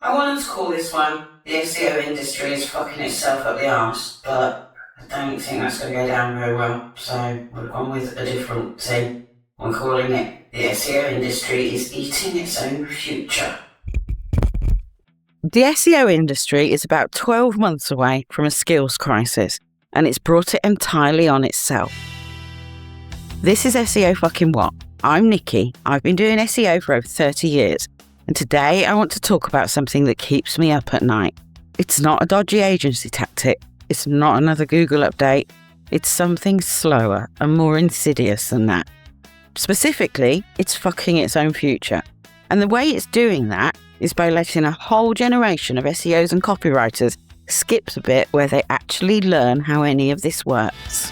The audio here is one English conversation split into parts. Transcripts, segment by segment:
I wanted to call this one "The SEO industry is fucking itself up the arse," but I don't think that's going to go down very well, so we've gone with a different thing. I'm calling it "The SEO industry is eating its own future." The SEO industry is about 12 months away from a skills crisis, and it's brought it entirely on itself. This is SEO fucking what? I'm Nikki. I've been doing SEO for over 30 years, and today I want to talk about something that keeps me up at night. It's not a dodgy agency tactic. It's not another Google update. It's something slower and more insidious than that. Specifically, it's fucking its own future. And the way it's doing that is by letting a whole generation of SEOs and copywriters skip the bit where they actually learn how any of this works.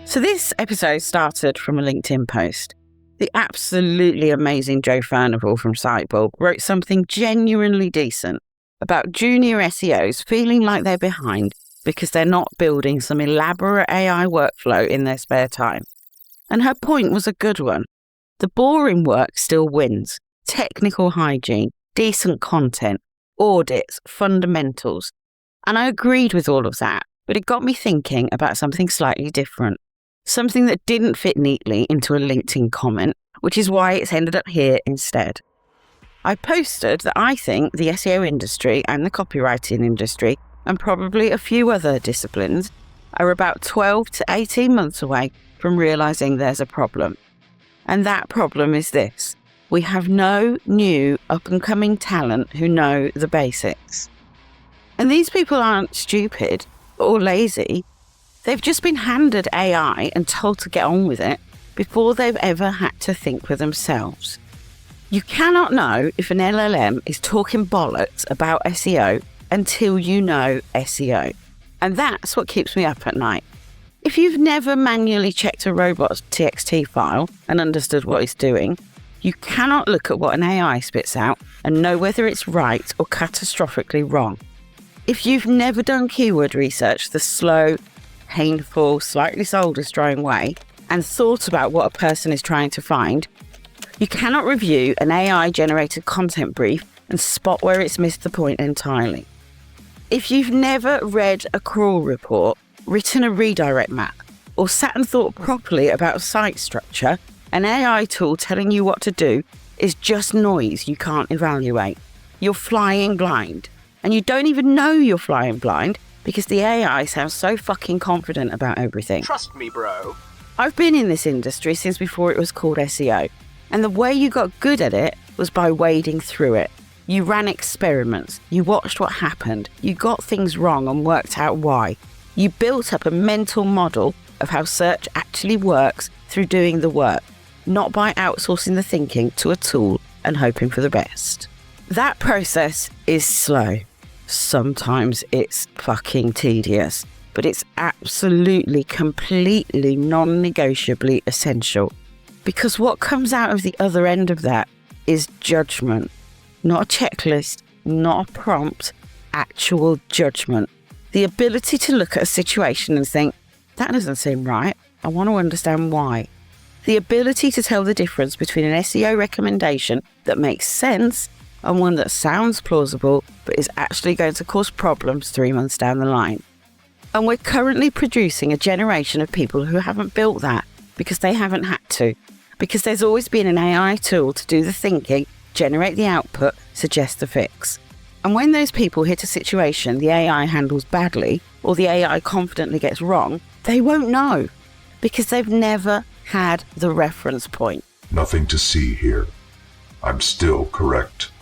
So this episode started from a LinkedIn post. The absolutely amazing Joe Furnival from Sitebulb wrote something genuinely decent about junior SEOs feeling like they're behind because they're not building some elaborate AI workflow in their spare time. And her point was a good one. The boring work still wins. Technical hygiene, decent content, audits, fundamentals. And I agreed with all of that, but it got me thinking about something slightly different. Something that didn't fit neatly into a LinkedIn comment, which is why it's ended up here instead. I posted that I think the SEO industry and the copywriting industry, and probably a few other disciplines, are about 12 to 18 months away from realising there's a problem. And that problem is this. We have no new up-and-coming talent who know the basics. And these people aren't stupid or lazy. They've just been handed AI and told to get on with it before they've ever had to think for themselves. You cannot know if an LLM is talking bollocks about SEO until you know SEO. And that's what keeps me up at night. If you've never manually checked a robots.txt file and understood what it's doing, you cannot look at what an AI spits out and know whether it's right or catastrophically wrong. If you've never done keyword research the slow, painful, slightly soul-destroying way and thought about what a person is trying to find, you cannot review an AI-generated content brief and spot where it's missed the point entirely. If you've never read a crawl report, written a redirect map, or sat and thought properly about site structure, an AI tool telling you what to do is just noise you can't evaluate. You're flying blind. And you don't even know you're flying blind because the AI sounds so fucking confident about everything. Trust me, bro. I've been in this industry since before it was called SEO. And the way you got good at it was by wading through it. You ran experiments. You watched what happened. You got things wrong and worked out why. You built up a mental model of how search actually works through doing the work, not by outsourcing the thinking to a tool and hoping for the best. That process is slow. Sometimes it's fucking tedious, but it's absolutely, completely, non-negotiably essential. Because what comes out of the other end of that is judgment. Not a checklist, not a prompt, actual judgment. The ability to look at a situation and think, that doesn't seem right. I want to understand why. The ability to tell the difference between an SEO recommendation that makes sense and one that sounds plausible but is actually going to cause problems 3 months down the line. And we're currently producing a generation of people who haven't built that because they haven't had to. Because there's always been an AI tool to do the thinking, generate the output, suggest the fix. And when those people hit a situation the AI handles badly or the AI confidently gets wrong, they won't know because they've never had the reference point. Nothing to see here. I'm still correct.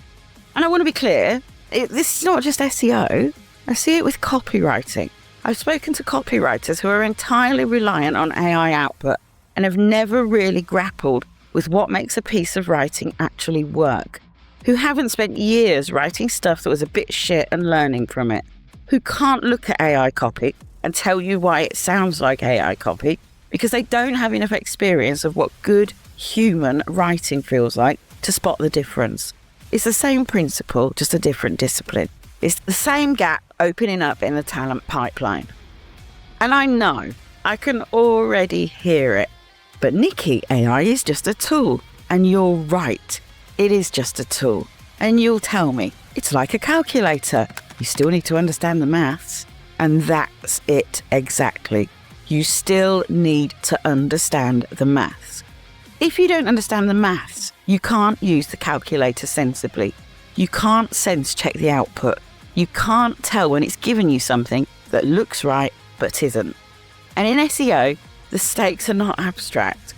And I want to be clear, this is not just SEO. I see it with copywriting. I've spoken to copywriters who are entirely reliant on AI output and have never really grappled with what makes a piece of writing actually work, who haven't spent years writing stuff that was a bit shit and learning from it, who can't look at AI copy and tell you why it sounds like AI copy because they don't have enough experience of what good human writing feels like to spot the difference. It's the same principle, just a different discipline. It's the same gap opening up in the talent pipeline. And I know, I can already hear it, but Nikki, AI is just a tool. And you're right, it is just a tool. And you'll tell me, it's like a calculator. You still need to understand the maths. And that's it exactly. You still need to understand the maths. If you don't understand the maths, you can't use the calculator sensibly. You can't sense check the output. You can't tell when it's given you something that looks right but isn't. And in SEO, the stakes are not abstract.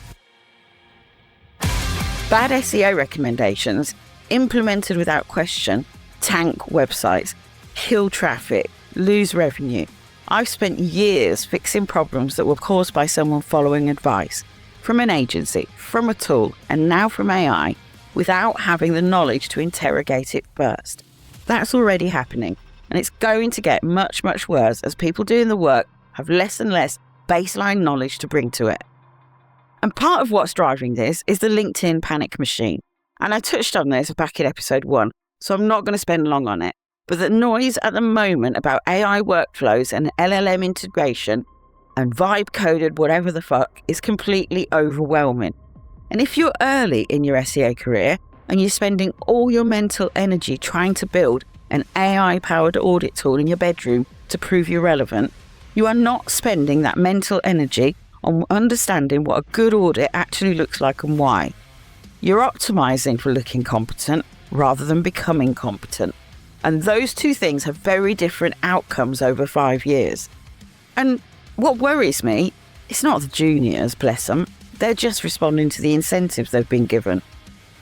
Bad SEO recommendations, implemented without question, tank websites, kill traffic, lose revenue. I've spent years fixing problems that were caused by someone following advice from an agency, from a tool, and now from AI, without having the knowledge to interrogate it first. That's already happening, and it's going to get much, much worse as people doing the work have less and less baseline knowledge to bring to it. And part of what's driving this is the LinkedIn panic machine. And I touched on this back in episode 1, so I'm not going to spend long on it. But the noise at the moment about AI workflows and LLM integration and vibe-coded whatever the fuck is completely overwhelming. And if you're early in your SEO career and you're spending all your mental energy trying to build an AI-powered audit tool in your bedroom to prove you're relevant, you are not spending that mental energy on understanding what a good audit actually looks like and why. You're optimizing for looking competent rather than becoming competent. And those two things have very different outcomes over 5 years. And what worries me, it's not the juniors, bless them. They're just responding to the incentives they've been given.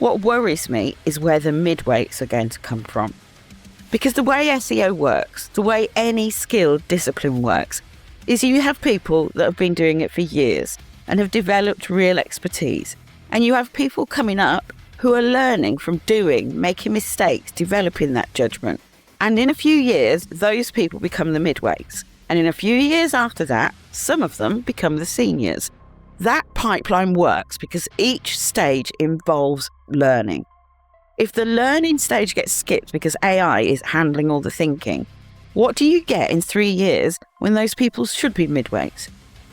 What worries me is where the midweights are going to come from. Because the way SEO works, the way any skilled discipline works, is you have people that have been doing it for years and have developed real expertise. And you have people coming up who are learning from doing, making mistakes, developing that judgment. And in a few years, those people become the midweights. And in a few years after that, some of them become the seniors. That pipeline works because each stage involves learning. If the learning stage gets skipped because AI is handling all the thinking, what do you get in 3 years when those people should be midweights?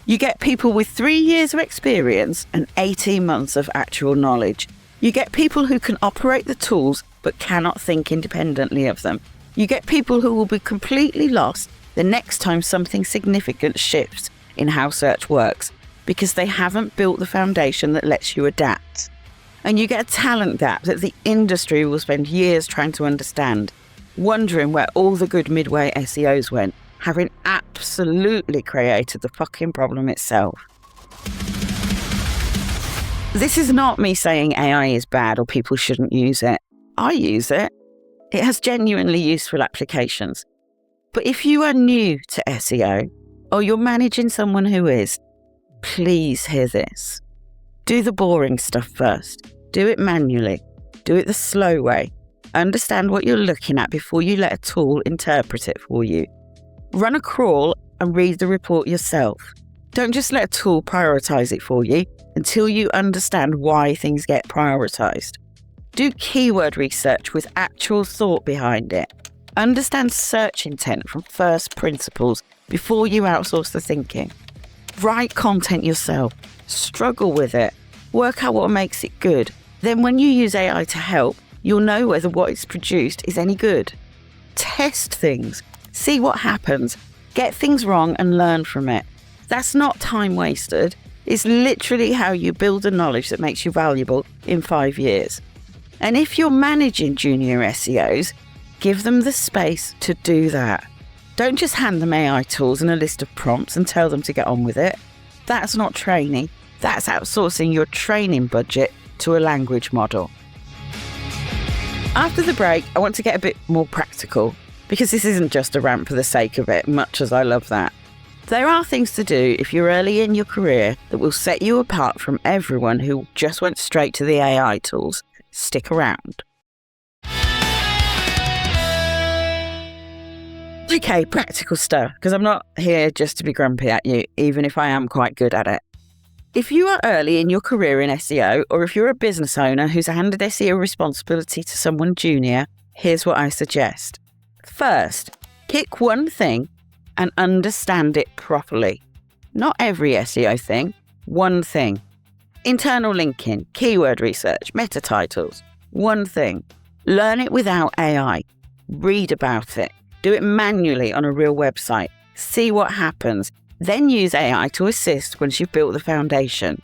You get people with 3 years of experience and 18 months of actual knowledge. You get people who can operate the tools but cannot think independently of them. You get people who will be completely lost the next time something significant shifts in how search works because they haven't built the foundation that lets you adapt. And you get a talent gap that the industry will spend years trying to understand, wondering where all the good midway SEOs went, having absolutely created the fucking problem itself. This is not me saying AI is bad or people shouldn't use it. I use it. It has genuinely useful applications. But if you are new to SEO or you're managing someone who is, please hear this. Do the boring stuff first. Do it manually. Do it the slow way. Understand what you're looking at before you let a tool interpret it for you. Run a crawl and read the report yourself. Don't just let a tool prioritize it for you until you understand why things get prioritized. Do keyword research with actual thought behind it. Understand search intent from first principles before you outsource the thinking. Write content yourself. Struggle with it. Work out what makes it good. Then when you use AI to help, you'll know whether what is produced is any good. Test things. See what happens. Get things wrong and learn from it. That's not time wasted. It's literally how you build the knowledge that makes you valuable in 5 years. And if you're managing junior SEOs, give them the space to do that. Don't just hand them AI tools and a list of prompts and tell them to get on with it. That's not training. That's outsourcing your training budget to a language model. After the break, I want to get a bit more practical because this isn't just a rant for the sake of it, much as I love that. There are things to do if you're early in your career that will set you apart from everyone who just went straight to the AI tools. Stick around. Okay, practical stuff, because I'm not here just to be grumpy at you, even if I am quite good at it. If you are early in your career in SEO, or if you're a business owner who's handed SEO responsibility to someone junior, here's what I suggest. First, pick one thing and understand it properly. Not every SEO thing, one thing. Internal linking, keyword research, meta titles, one thing. Learn it without AI. Read about it. Do it manually on a real website. See what happens. Then use AI to assist once you've built the foundation.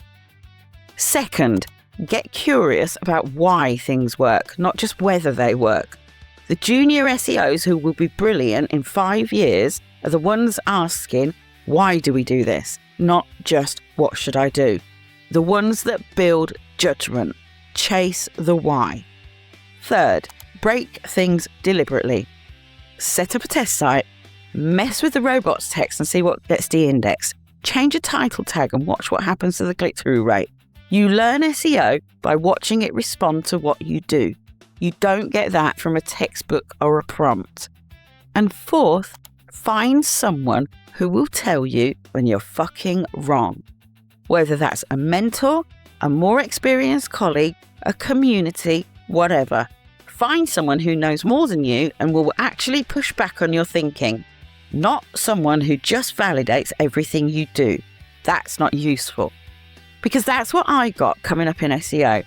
Second, get curious about why things work, not just whether they work. The junior SEOs who will be brilliant in 5 years are the ones asking, why do we do this? Not just, what should I do? The ones that build judgment. Chase the why. Third, break things deliberately. Set up a test site, mess with the robots.txt and see what gets de-indexed. Change a title tag and watch what happens to the click-through rate. You learn SEO by watching it respond to what you do. You don't get that from a textbook or a prompt. And fourth, find someone who will tell you when you're fucking wrong. Whether that's a mentor, a more experienced colleague, a community, whatever. Find someone who knows more than you and will actually push back on your thinking. Not someone who just validates everything you do. That's not useful. Because that's what I got coming up in SEO.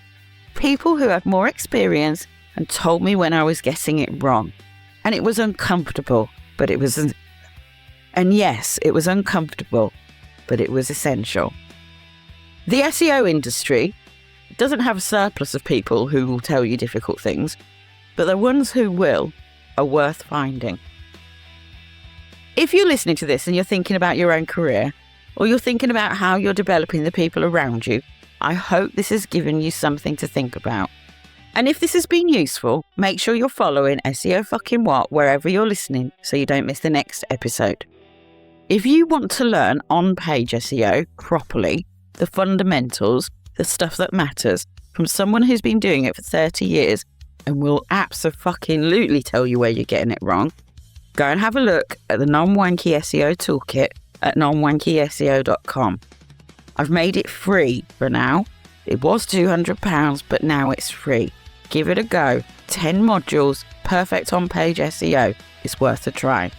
People who had more experience and told me when I was getting it wrong. And it was uncomfortable, but it was... And yes, it was uncomfortable, but it was essential. The SEO industry doesn't have a surplus of people who will tell you difficult things, but the ones who will are worth finding. If you're listening to this and you're thinking about your own career, or you're thinking about how you're developing the people around you, I hope this has given you something to think about. And if this has been useful, make sure you're following SEO fucking what wherever you're listening so you don't miss the next episode. If you want to learn on-page SEO properly, the fundamentals, the stuff that matters, from someone who's been doing it for 30 years and will abso-fucking-lutely tell you where you're getting it wrong, go and have a look at the Non-Wanky SEO Toolkit at non-wankyseo.com. I've made it free for now. It was £200, but now it's free. Give it a go. 10 modules, perfect on-page SEO. It's worth a try.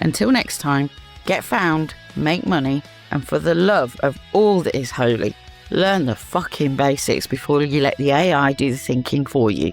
Until next time, get found, make money, and for the love of all that is holy, learn the fucking basics before you let the AI do the thinking for you.